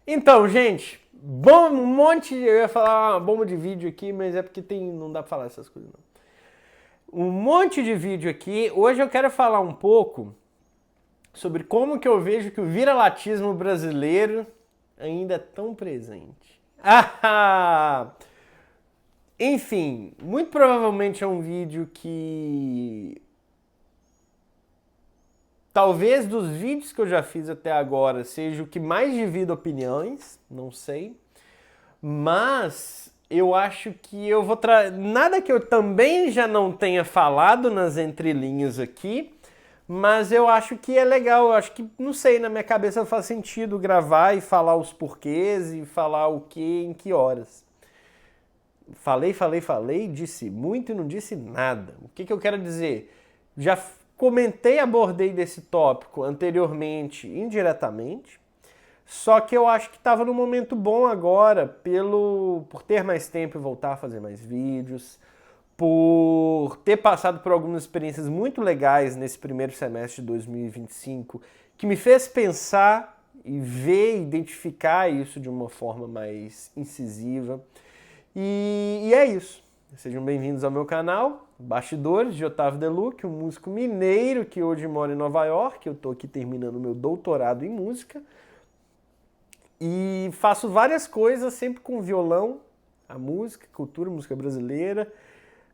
Então, gente, bom, um monte. Eu ia falar uma bomba de vídeo aqui, mas é porque não dá pra falar essas coisas, não. Um monte de vídeo aqui. Hoje eu quero falar um pouco sobre como que eu vejo que o viralatismo brasileiro ainda é tão presente. Ah! Enfim, muito provavelmente é um vídeo que talvez dos vídeos que eu já fiz até agora seja o que mais divida opiniões, não sei. Mas eu acho que eu vou nada que eu também já não tenha falado nas entrelinhas aqui, mas eu acho que é legal, eu acho que, não sei, na minha cabeça faz sentido gravar e falar os porquês e falar o que em que horas. Falei, disse muito e não disse nada. O que eu quero dizer? Já comentei, abordei desse tópico anteriormente, indiretamente, só que eu acho que estava num momento bom agora, por ter mais tempo e voltar a fazer mais vídeos, por ter passado por algumas experiências muito legais nesse primeiro semestre de 2025, que me fez pensar e ver, identificar isso de uma forma mais incisiva. E é isso. Sejam bem-vindos ao meu canal, Bastidores de Otávio Delucchi, um músico mineiro que hoje mora em Nova York. Eu estou aqui terminando meu doutorado em música e faço várias coisas sempre com violão, a música, cultura, música brasileira,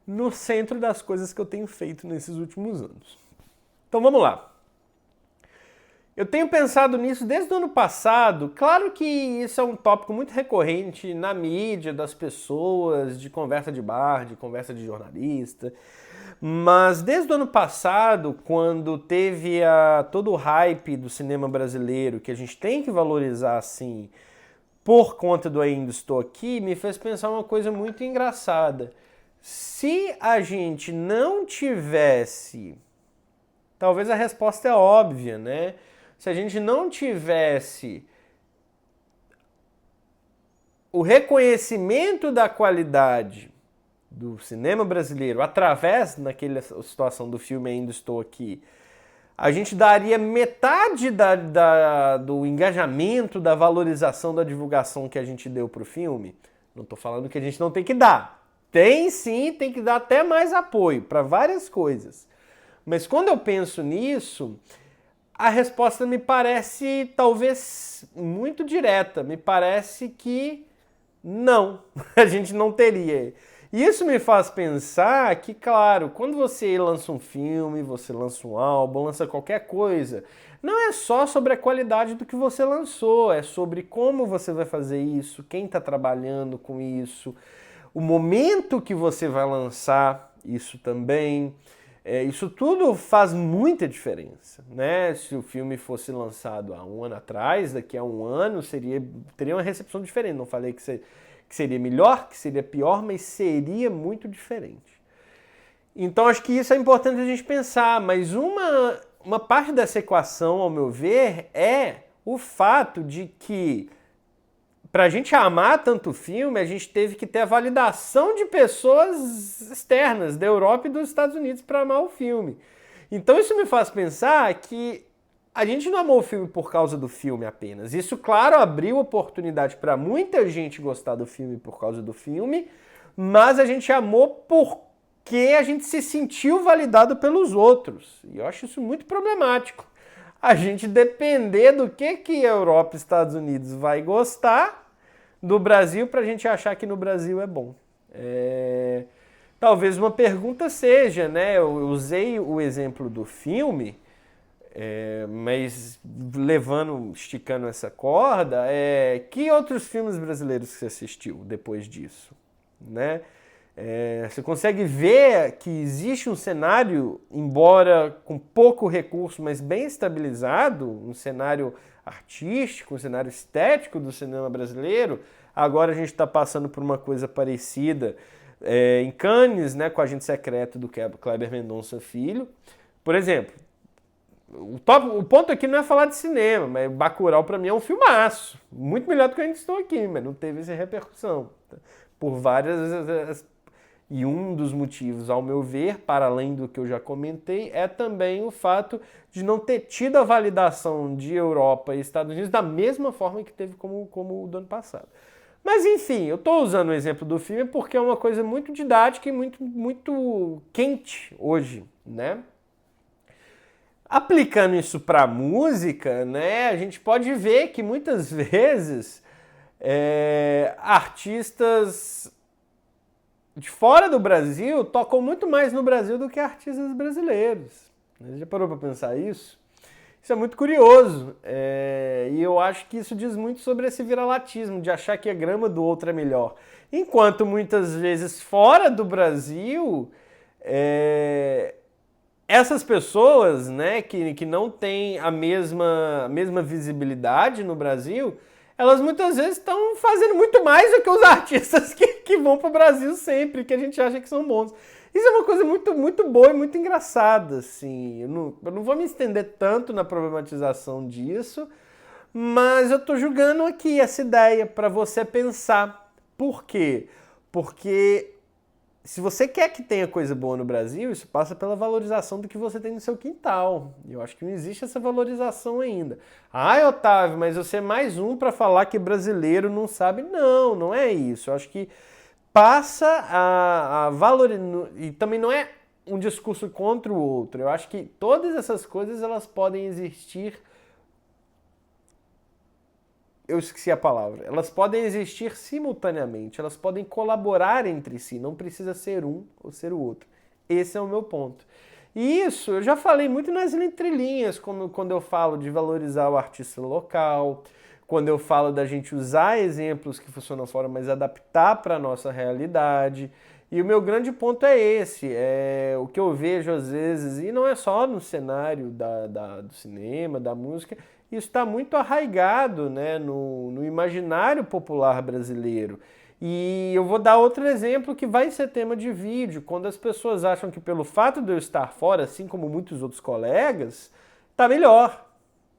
no centro das coisas que eu tenho feito nesses últimos anos. Então vamos lá. Eu tenho pensado nisso desde o ano passado. Claro que isso é um tópico muito recorrente na mídia, das pessoas, de conversa de bar, de conversa de jornalista. Mas desde o ano passado, quando teve todo o hype do cinema brasileiro, que a gente tem que valorizar assim, por conta do Ainda Estou Aqui, me fez pensar uma coisa muito engraçada. Se a gente não tivesse... Talvez a resposta é óbvia, né? Se a gente não tivesse o reconhecimento da qualidade do cinema brasileiro através daquela situação do filme Ainda Estou Aqui, a gente daria metade do engajamento, da valorização, da divulgação que a gente deu para o filme. Não estou falando que a gente não tem que dar. Tem sim, tem que dar até mais apoio para várias coisas. Mas quando eu penso nisso, a resposta me parece talvez muito direta. Me parece que não, a gente não teria. E isso me faz pensar que, claro, quando você lança um filme, você lança um álbum, lança qualquer coisa, não é só sobre a qualidade do que você lançou, é sobre como você vai fazer isso, quem está trabalhando com isso, o momento que você vai lançar isso também. Isso tudo faz muita diferença, né? Se o filme fosse lançado há um ano atrás, daqui a um ano teria uma recepção diferente. Não falei que seria melhor, que seria pior, mas seria muito diferente. Então acho que isso é importante a gente pensar, mas uma parte dessa equação, ao meu ver, é o fato de que para a gente amar tanto o filme, a gente teve que ter a validação de pessoas externas, da Europa e dos Estados Unidos, para amar o filme. Então isso me faz pensar que a gente não amou o filme por causa do filme apenas. Isso, claro, abriu oportunidade para muita gente gostar do filme por causa do filme, mas a gente amou porque a gente se sentiu validado pelos outros. E eu acho isso muito problemático. A gente depender do que a Europa e Estados Unidos vai gostar do Brasil para a gente achar que no Brasil é bom. Talvez uma pergunta seja, né? Eu usei o exemplo do filme, mas esticando essa corda, que outros filmes brasileiros você assistiu depois disso, né? Você consegue ver que existe um cenário, embora com pouco recurso, mas bem estabilizado, um cenário artístico, um cenário estético do cinema brasileiro. Agora a gente está passando por uma coisa parecida em Cannes, né, com o Agente Secreto do Kleber Mendonça Filho. Por exemplo, o ponto aqui não é falar de cinema, mas Bacurau para mim é um filmaço, muito melhor do que a gente estou aqui, mas não teve essa repercussão, por várias... E um dos motivos, ao meu ver, para além do que eu já comentei, é também o fato de não ter tido a validação de Europa e Estados Unidos da mesma forma que teve como o do ano passado. Mas enfim, eu estou usando o exemplo do filme porque é uma coisa muito didática e muito quente hoje, né? Aplicando isso para música, né, a gente pode ver que muitas vezes artistas de fora do Brasil tocam muito mais no Brasil do que artistas brasileiros. Você já parou para pensar isso? Isso é muito curioso, e eu acho que isso diz muito sobre esse viralatismo, de achar que a grama do outro é melhor. Enquanto muitas vezes fora do Brasil, essas pessoas, né, que não têm a mesma visibilidade no Brasil, elas muitas vezes estão fazendo muito mais do que os artistas que vão para o Brasil sempre, que a gente acha que são bons. Isso é uma coisa muito boa e muito engraçada, assim. Eu não vou me estender tanto na problematização disso, mas eu estou julgando aqui essa ideia para você pensar. Por quê? Porque se você quer que tenha coisa boa no Brasil, isso passa pela valorização do que você tem no seu quintal. Eu acho que não existe essa valorização ainda. Ai, Otávio, mas você é mais um para falar que brasileiro não sabe. Não, não é isso. Eu acho que passa a valorizar. E também não é um discurso contra o outro. Eu acho que todas essas coisas elas podem existir. Eu esqueci a palavra. Elas podem existir simultaneamente, elas podem colaborar entre si, não precisa ser um ou ser o outro. Esse é o meu ponto. E isso eu já falei muito nas entrelinhas, quando eu falo de valorizar o artista local, quando eu falo da gente usar exemplos que funcionam fora, mas adaptar para a nossa realidade. E o meu grande ponto é esse, o que eu vejo às vezes, e não é só no cenário do cinema, da música, isso está muito arraigado, né, no imaginário popular brasileiro. E eu vou dar outro exemplo que vai ser tema de vídeo, quando as pessoas acham que pelo fato de eu estar fora, assim como muitos outros colegas, tá melhor,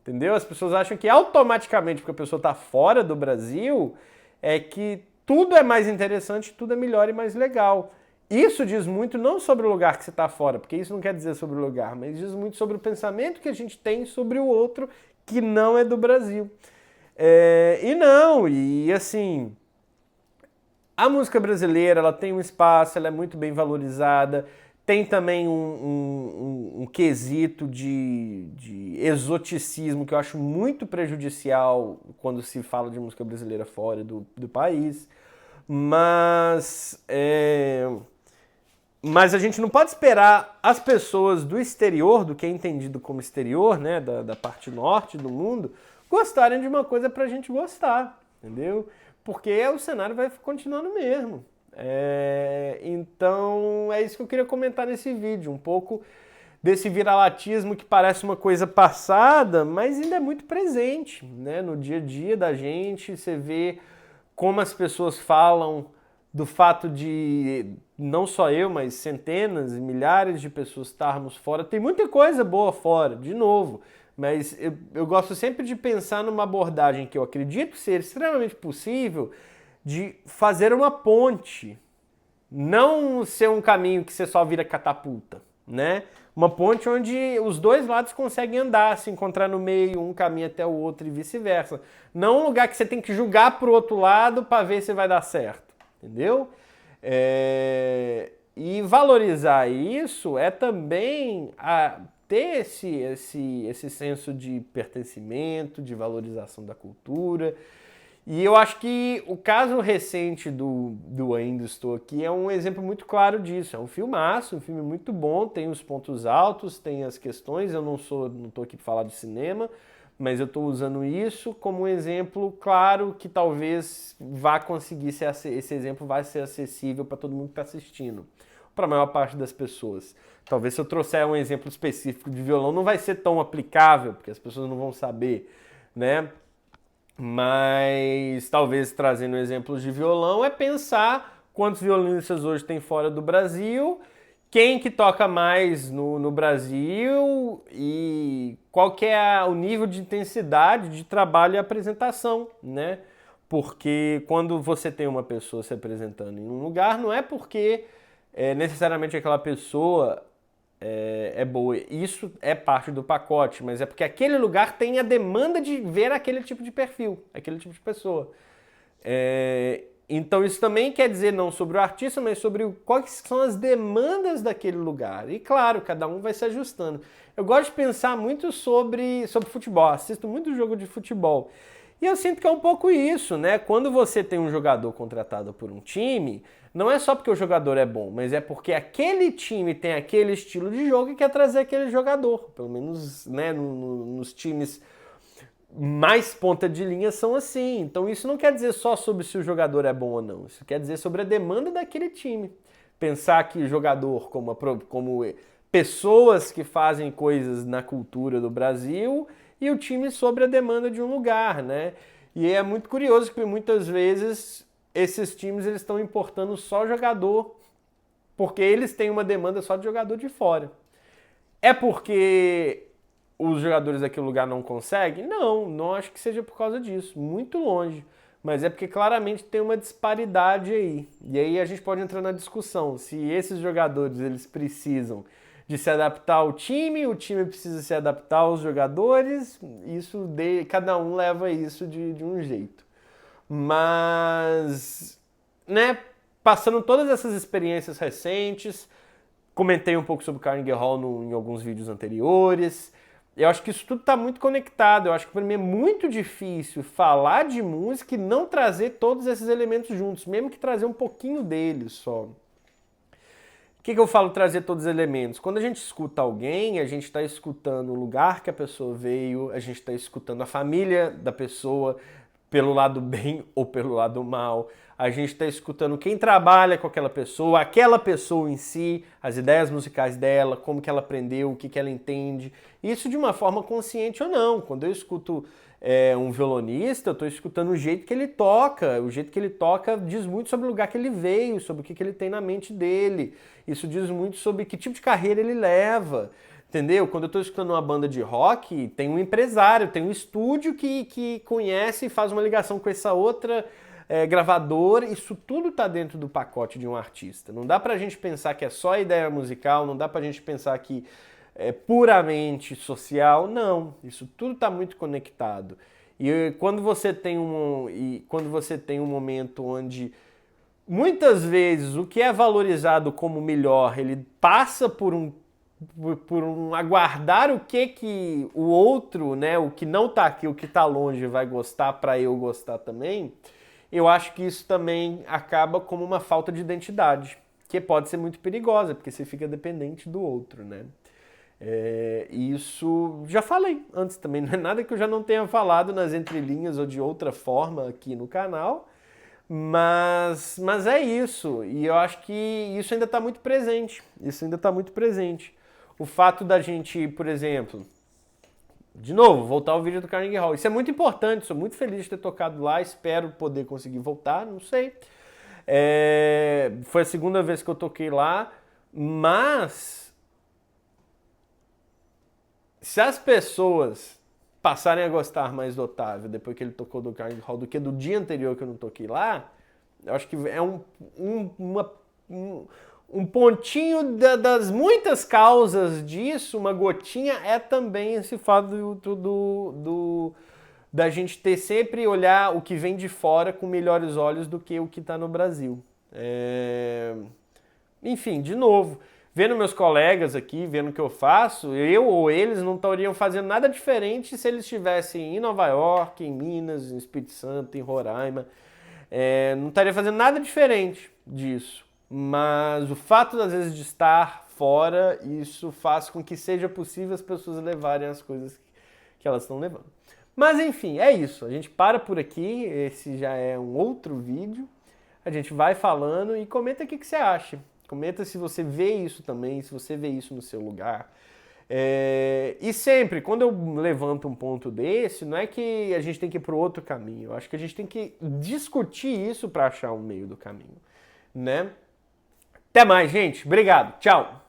entendeu? As pessoas acham que automaticamente, porque a pessoa está fora do Brasil, é que tudo é mais interessante, tudo é melhor e mais legal. Isso diz muito não sobre o lugar que você está fora, porque isso não quer dizer sobre o lugar, mas diz muito sobre o pensamento que a gente tem sobre o outro que não é do Brasil. E assim, a música brasileira ela tem um espaço, ela é muito bem valorizada, tem também um quesito de exoticismo que eu acho muito prejudicial quando se fala de música brasileira fora do país, mas a gente não pode esperar as pessoas do exterior, do que é entendido como exterior, né, da parte norte do mundo, gostarem de uma coisa pra gente gostar, entendeu? Porque o cenário vai continuando mesmo. Então é isso que eu queria comentar nesse vídeo, um pouco desse viralatismo que parece uma coisa passada, mas ainda é muito presente, né, no dia a dia da gente. Você vê como as pessoas falam do fato de não só eu, mas centenas e milhares de pessoas estarmos fora. Tem muita coisa boa fora, de novo, mas eu gosto sempre de pensar numa abordagem que eu acredito ser extremamente possível de fazer uma ponte, não ser um caminho que você só vira catapulta, né? Uma ponte onde os dois lados conseguem andar, se encontrar no meio, um caminho até o outro e vice-versa. Não um lugar que você tem que julgar pro outro lado para ver se vai dar certo. Entendeu? E valorizar isso é também ter esse senso de pertencimento, de valorização da cultura. E eu acho que o caso recente do Ainda Estou Aqui é um exemplo muito claro disso. É um filmaço, um filme muito bom, tem os pontos altos, tem as questões. Eu não estou aqui para falar de cinema, mas eu estou usando isso como um exemplo claro que talvez vá conseguir ser, esse exemplo vai ser acessível para todo mundo que está assistindo, para a maior parte das pessoas. Talvez se eu trouxer um exemplo específico de violão não vai ser tão aplicável, porque as pessoas não vão saber, né? Mas talvez trazendo exemplos de violão é pensar quantos violinistas hoje tem fora do Brasil, quem que toca mais no Brasil e qual que é o nível de intensidade de trabalho e apresentação, né? Porque quando você tem uma pessoa se apresentando em um lugar, não é porque necessariamente aquela pessoa é boa. Isso é parte do pacote, mas é porque aquele lugar tem a demanda de ver aquele tipo de perfil, aquele tipo de pessoa. Então isso também quer dizer não sobre o artista, mas sobre quais são as demandas daquele lugar. E claro, cada um vai se ajustando. Eu gosto de pensar muito sobre futebol, assisto muito jogo de futebol. E eu sinto que é um pouco isso, né? Quando você tem um jogador contratado por um time, não é só porque o jogador é bom, mas é porque aquele time tem aquele estilo de jogo e quer trazer aquele jogador. Pelo menos, né, nos times mais ponta de linha são assim. Então isso não quer dizer só sobre se o jogador é bom ou não. Isso quer dizer sobre a demanda daquele time. Pensar que jogador como pessoas que fazem coisas na cultura do Brasil e o time sobre a demanda de um lugar, né? E é muito curioso que muitas vezes esses times eles estão importando só jogador porque eles têm uma demanda só de jogador de fora. É porque os jogadores daquele lugar não conseguem? Não, não acho que seja por causa disso, muito longe. Mas é porque claramente tem uma disparidade aí. E aí a gente pode entrar na discussão se esses jogadores eles precisam de se adaptar ao time, o time precisa se adaptar aos jogadores, cada um leva isso de um jeito. Mas, né, passando todas essas experiências recentes, comentei um pouco sobre o Carnegie Hall em alguns vídeos anteriores. Eu acho que isso tudo está muito conectado. Eu acho que para mim é muito difícil falar de música e não trazer todos esses elementos juntos, mesmo que trazer um pouquinho deles só. O que eu falo trazer todos os elementos? Quando a gente escuta alguém, a gente está escutando o lugar que a pessoa veio, a gente está escutando a família da pessoa, pelo lado bem ou pelo lado mal. A gente está escutando quem trabalha com aquela pessoa em si, as ideias musicais dela, como que ela aprendeu, o que ela entende. Isso de uma forma consciente ou não. Quando eu escuto um violonista, eu estou escutando o jeito que ele toca. O jeito que ele toca diz muito sobre o lugar que ele veio, sobre o que ele tem na mente dele. Isso diz muito sobre que tipo de carreira ele leva. Entendeu? Quando eu estou escutando uma banda de rock, tem um empresário, tem um estúdio que conhece e faz uma ligação com essa outra gravadora. Isso tudo está dentro do pacote de um artista. Não dá pra gente pensar que é só ideia musical, não dá pra gente pensar que é puramente social. Não, isso tudo está muito conectado. E quando você tem um momento onde muitas vezes o que é valorizado como melhor, ele passa por um aguardar o que o outro, né, o que não tá aqui, o que tá longe vai gostar para eu gostar também, eu acho que isso também acaba como uma falta de identidade, que pode ser muito perigosa, porque você fica dependente do outro, né? Isso já falei antes também, não é nada que eu já não tenha falado nas entrelinhas ou de outra forma aqui no canal, mas é isso, e eu acho que isso ainda está muito presente, O fato da gente, por exemplo, de novo, voltar ao vídeo do Carnegie Hall, isso é muito importante, sou muito feliz de ter tocado lá, espero poder conseguir voltar, não sei. Foi a segunda vez que eu toquei lá, mas se as pessoas passarem a gostar mais do Otávio depois que ele tocou do Carnegie Hall do que do dia anterior que eu não toquei lá, eu acho que é um pontinho das muitas causas disso, uma gotinha, é também esse fato da gente ter sempre olhar o que vem de fora com melhores olhos do que o que está no Brasil. Enfim, de novo, vendo meus colegas aqui, vendo o que eu faço, eu ou eles não estariam fazendo nada diferente se eles estivessem em Nova York, em Minas, em Espírito Santo, em Roraima. Não estaria fazendo nada diferente disso. Mas o fato, às vezes, de estar fora, isso faz com que seja possível as pessoas levarem as coisas que elas estão levando. Mas, enfim, é isso. A gente para por aqui. Esse já é um outro vídeo. A gente vai falando e comenta o que você acha. Comenta se você vê isso também, se você vê isso no seu lugar. E sempre, quando eu levanto um ponto desse, não é que a gente tem que ir para o outro caminho. Eu acho que a gente tem que discutir isso para achar um meio do caminho, né? Até mais, gente. Obrigado. Tchau.